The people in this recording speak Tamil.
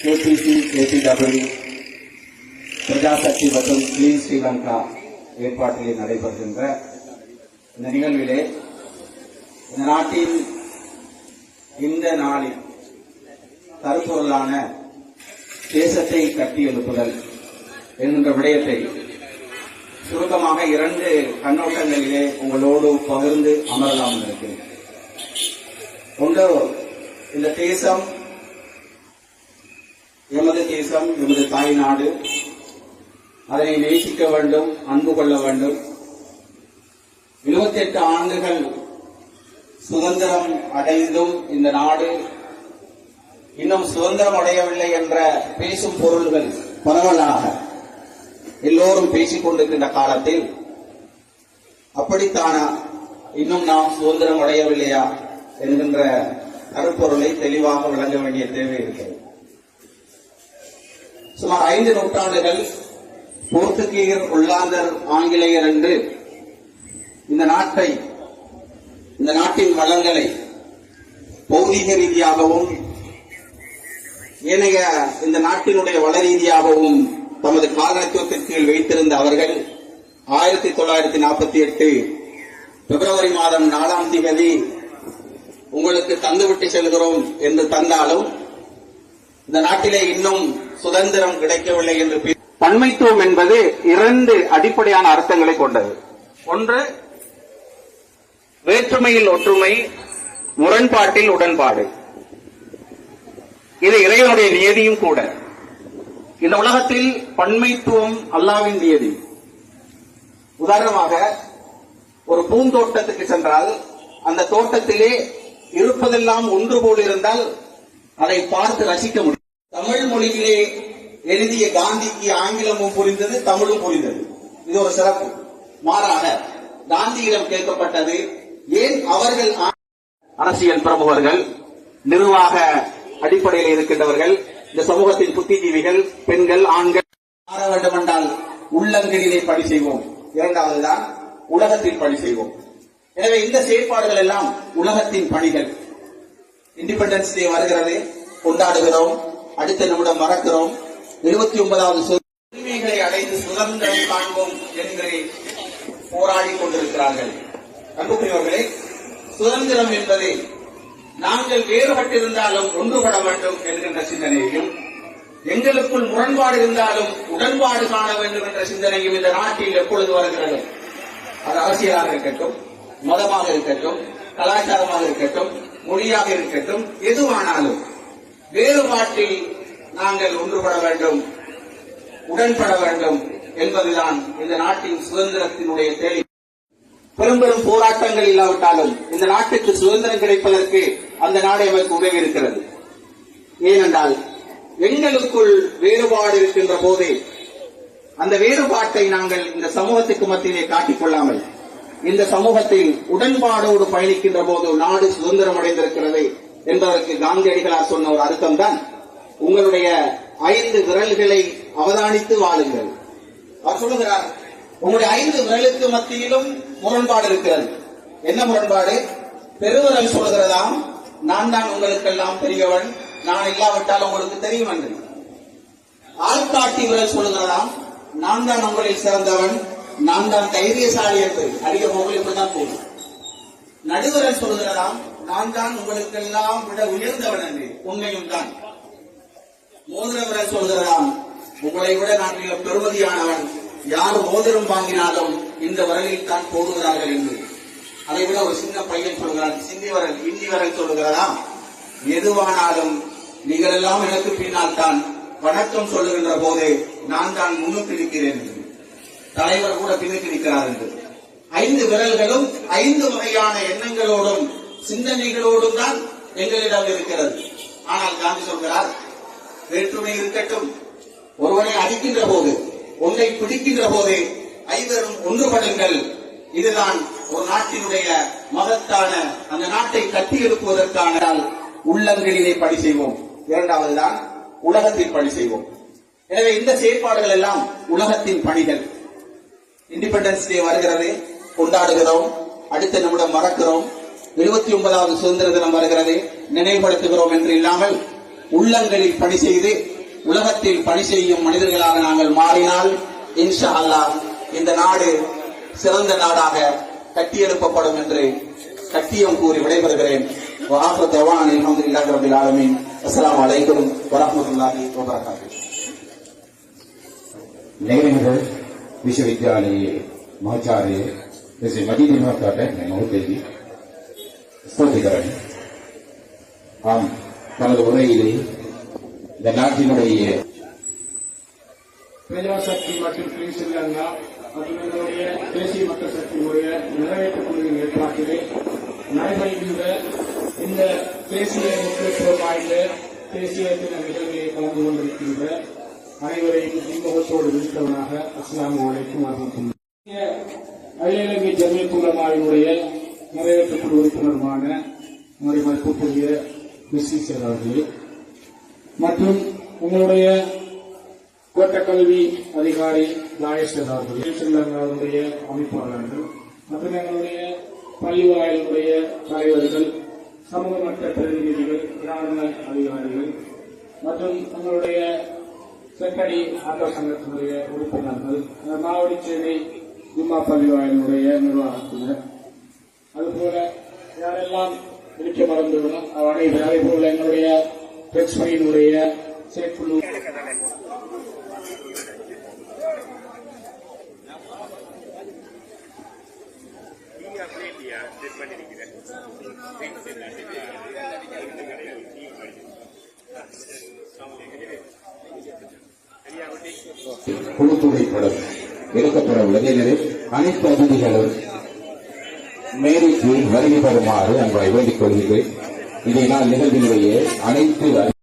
கேபிசி கேபிடபிள்யூ பிரஜாசக்தி மற்றும் கிளீன் ஸ்ரீலங்கா ஏற்பாட்டில் நடைபெறுகின்ற இந்த நிகழ்விலே இந்த நாட்டின் இந்த நாளில் கருப்பொருளான தேசத்தை கட்டியெழுப்புதல் என்கின்ற விடயத்தை சுருக்கமாக 2 கண்ணோட்டங்களிலே உங்களோடு பகிர்ந்து அமரலாம் இருக்கிறேன். ஒன்று, இந்த தேசம் எமது தேசம், எமது தாய் நாடு, அதனை நேசிக்க வேண்டும், அன்பு கொள்ள வேண்டும். 78 ஆண்டுகள் சுதந்திரம் அடைந்தும் இந்த நாடு இன்னும் சுதந்திரம் அடையவில்லை என்ற பேசும் பொருள்கள் பரவலாக எல்லோரும் பேசிக் கொண்டிருக்கின்ற காலத்தில் அப்படித்தான இன்னும் நாம் சுதந்திரம் அடையவில்லையா என்கின்ற கருப்பொருளை தெளிவாக விளங்க வேண்டிய தேவை இருக்கிறது. சுமார் 5 நூற்றாண்டுகள் போர்த்துகீயர், ஒல்லாந்தர், ஆங்கிலேயர் என்று இந்த நாட்டை, இந்த நாட்டின் வளங்களை பௌதீக ரீதியாகவும் ஏனைய இந்த நாட்டினுடைய வள ரீதியாகவும் தமது காலனித்துவத்திற்கு கீழ் வைத்திருந்த அவர்கள் 1948 பிப்ரவரி மாதம் 4ஆம் தேதி உங்களுக்கு தந்துவிட்டு செல்கிறோம் என்று தந்தாலும் இந்த நாட்டிலே இன்னும் சுதந்திரம் கிடைக்கவில்லை என்று. பன்மைத்துவம் என்பது 2 அடிப்படையான அர்த்தங்களை கொண்டது. ஒன்று, வேற்றுமையில் ஒற்றுமை, முரண்பாட்டில் உடன்பாடு. இது இறைவனுடைய நியதியும் கூட. இந்த உலகத்தில் பன்மைத்துவம் அல்லாஹ்வின் நியதி. உதாரணமாக ஒரு பூந்தோட்டத்துக்கு சென்றால் அந்த தோட்டத்திலே இருப்பதெல்லாம் ஒன்று போல் இருந்தால் அதை பார்த்து ரசிக்க முடியும். தமிழ் மொழியிலே எழுதிய காந்திக்கு ஆங்கிலமும் புரிந்தது, தமிழும் புரிந்தது. இது ஒரு சிறப்பு. மாறாக காந்தியிடம் கேட்கப்பட்டது, ஏன் அவர்கள் அரசியல் பிரமுகர்கள், நிர்வாக அடிப்படையில் இருக்கின்றவர்கள், இந்த சமூகத்தின் புத்திஜீவிகள், பெண்கள், ஆண்கள் மாற வேண்டும் என்றால் உள்ளங்களிலே பணி செய்வோம், 2வதுதான் உலகத்தில் பணி செய்வோம். எனவே இந்த செயற்பாடுகள் எல்லாம் உலகத்தின் பணிகள். இண்டிபெண்டன்ஸ் டே வருகிறது, கொண்டாடுகிறோம், அடுத்த நிமிடம் மறக்கிறோம். 79வது உரிமைகளை அடைந்து சுதந்திரம் காண்போம் என்று போராடி கொண்டிருக்கிறார்கள். அன்புக்குரியவர்களே, சுதந்திரம் என்பது நாங்கள் வேறுபட்டிருந்தாலும் ஒன்றுபட வேண்டும் என்கின்ற சிந்தனையும், எங்களுக்குள் முரண்பாடு இருந்தாலும் உடன்பாடு காண வேண்டும் என்ற சிந்தனையும் இந்த நாட்டில் எப்பொழுது வருகிறது? அது அரசியலாக இருக்கட்டும், மதமாக இருக்கட்டும், கலாச்சாரமாக இருக்கட்டும், மொழியாக இருக்கட்டும், எதுவானாலும் வேறுபாட்டில் நாங்கள் ஒன்றுபட வேண்டும், உடன்பட வேண்டும் என்பதுதான் இந்த நாட்டின் சுதந்திரத்தினுடைய தெளிவு. பெரும் பெரும் போராட்டங்கள் இல்லாவிட்டாலும் இந்த நாட்டுக்கு சுதந்திரம் கிடைப்பதற்கு அந்த நாடு எமக்கு உதவி இருக்கிறது. ஏனென்றால் எங்களுக்குள் வேறுபாடு இருக்கின்ற போதே அந்த வேறுபாட்டை நாங்கள் இந்த சமூகத்துக்கு மத்தியிலே காட்டிக் கொள்ளாமல் இந்த சமூகத்தில் உடன்பாடோடு பயணிக்கின்ற போது நாடு சுதந்திரம் அடைந்திருக்கிறது என்பதற்கு காந்தியடிகளார் சொன்ன ஒரு அர்த்தம் தான், உங்களுடைய 5 விரல்களை அவதானித்து வாழுங்கள். அவர் சொல்லுகிறார், உங்களுடைய 5 விரலுக்கு மத்தியிலும் முரண்பாடு இருக்கிறது. என்ன முரண்பாடு? பெருவிரல் சொல்கிறதாம், நான் தான் உங்களுக்கெல்லாம் பெரியவன், நான் இல்லாவிட்டால் உங்களுக்கு தெரியும் என்று. ஆள்காட்டி விரல் சொல்கிறதாம், நான் தான் உங்களில் சிறந்தவன், நான் தான் தைரியசாலி என்று. அதிக போகல் இப்படிதான் போகும். நடுவிரல் சொல்கிறதாம், நான் தான் உங்களுக்கெல்லாம் விட உயர்ந்தவன் என்று. உண்மையும் தான். மோதிர விரல் சொல்கிறதாம், உங்களை விட நான் மிக பெருமதியானவன், யார் மோதிரம் வாங்கினாலும் இந்த விரலில் தான் போடுகிறார்கள் என்று. அதை விட ஒரு சின்ன பையன் சொல்கிறான், இந்தி விரல் சொல்லுகிறதா, எதுவானாலும் நீங்கள் எல்லாம் எனக்கு பின்னால் தான் வணக்கம் சொல்லுகின்ற போது நான் தான் முன்னுக்கு நிற்கிறேன் என்று. தலைவர் கூட பின்னுக்கு நிற்கிறார் என்று. 5 விரல்களும் 5 வகையான எண்ணங்களோடும் சிந்தனைகளோடும் தான் எங்களிடம் இருக்கிறது. ஆனால் காந்தி சொல்கிறார், வேற்றுமை இருக்கட்டும், ஒருவனை அடிக்கின்ற போது, ஒன்றை பிடிக்கின்ற போது 5 ஒன்றுபடுங்கள். இதுதான் ஒரு நாட்டினுடைய மகத்தான, அந்த நாட்டை கட்டி எழுப்புவதற்கான உள்ளங்களிலே பணி செய்வோம். 2வதுதான் உலகத்தில் பணி செய்வோம். எனவே இந்த செயற்பாடுகள் எல்லாம் உலகத்தின் பணிகள். இண்டிபெண்டன்ஸ் டே வருகிறது, கொண்டாடுகிறோம், அடுத்த நிமிடம் மறக்கிறோம். 29வது சுதந்திர தினம் வருகிறது, நினைவுபடுத்துகிறோம் என்று இல்லாமல் உள்ளங்களில் பணி செய்து உலகத்தில் பணி செய்யும் மனிதர்களாக நாங்கள் மாறினால் இன்ஷா அல்லாஹ் இந்த நாடு சிறந்த நாடாக கட்டியெழுப்பப்படும் என்று கட்டியம் கூறி விடைபெறுகிறேன். அல்ஹம்துலில்லாஹி ரப்பில் ஆலமீன். அஸ்ஸலாமு அலைக்கும் வரஹ்மத்துல்லாஹி வபரகாத்துஹு. नरेंद्र विश्वविद्यालय महाचार्य जैसे मजीद மகோதேவி ஸ்தோத்திகரன் ஆம் தனது உரையிலே இந்த நாட்டினுடைய பிரஜாசக்தி மற்றும் கிரீஸ்லாங்கா மற்றும் எங்களுடைய தேசிய மக்கள் சக்தியினுடைய நிறைவேற்றுக் குழுவின் ஏற்பாட்டிலே நடைபெறுகின்ற இந்த தேசிய முக்கியத்துவம் வாய்ந்த தேசிய தின நிகழ்விலே கலந்து கொண்டிருக்கின்ற அனைவரையும் இன்முகத்தோடு விழித்தவனாக அஸ்ஸலாமு அலைக்கும் வரஹ்மத்துல்லாஹி. அகில இலங்கை ஜமியத் உலமாவினுடைய நிறைவேற்றுக் குழு உறுப்பினருமான நம்முடைய மதிப்புக்குரிய மிஸ்ஸிசர் அவர்களே மற்றும் உங்களுடைய கோட்ட கல்வி அதிகாரி நாயேஸ்வர் அவர்களே, ஸ்ரீலங்காவுடைய அமைப்பாளர்கள் மற்றும் எங்களுடைய பள்ளி வாயிலுடைய தலைவர்கள், சமூக மட்ட பிரதிநிதிகள், கிராம அதிகாரிகள் மற்றும் தங்களுடைய செக்கடி ஆட்டோ சங்கத்தினுடைய உறுப்பினர்கள், மாவடிச்சேரி ஜும்மா பள்ளி வாயிலுடைய நிர்வாகத்தினர், அதுபோல யாரெல்லாம் இருக்க மறந்துள்ளோம் அனைவரும், அதே போல எங்களுடைய டெக்ஸ்பையினுடைய செயற்குழு குழுத்துடைப்படம் எடுக்கப்பட உள்ளது. எனவே அனைத்து அதிதிகளும் மேடைக்கு வருகை பெறுமாறு அன்பை வேண்டிக் கொள்கிறேன். இதை நான் நிகழ்வினுடைய அனைத்து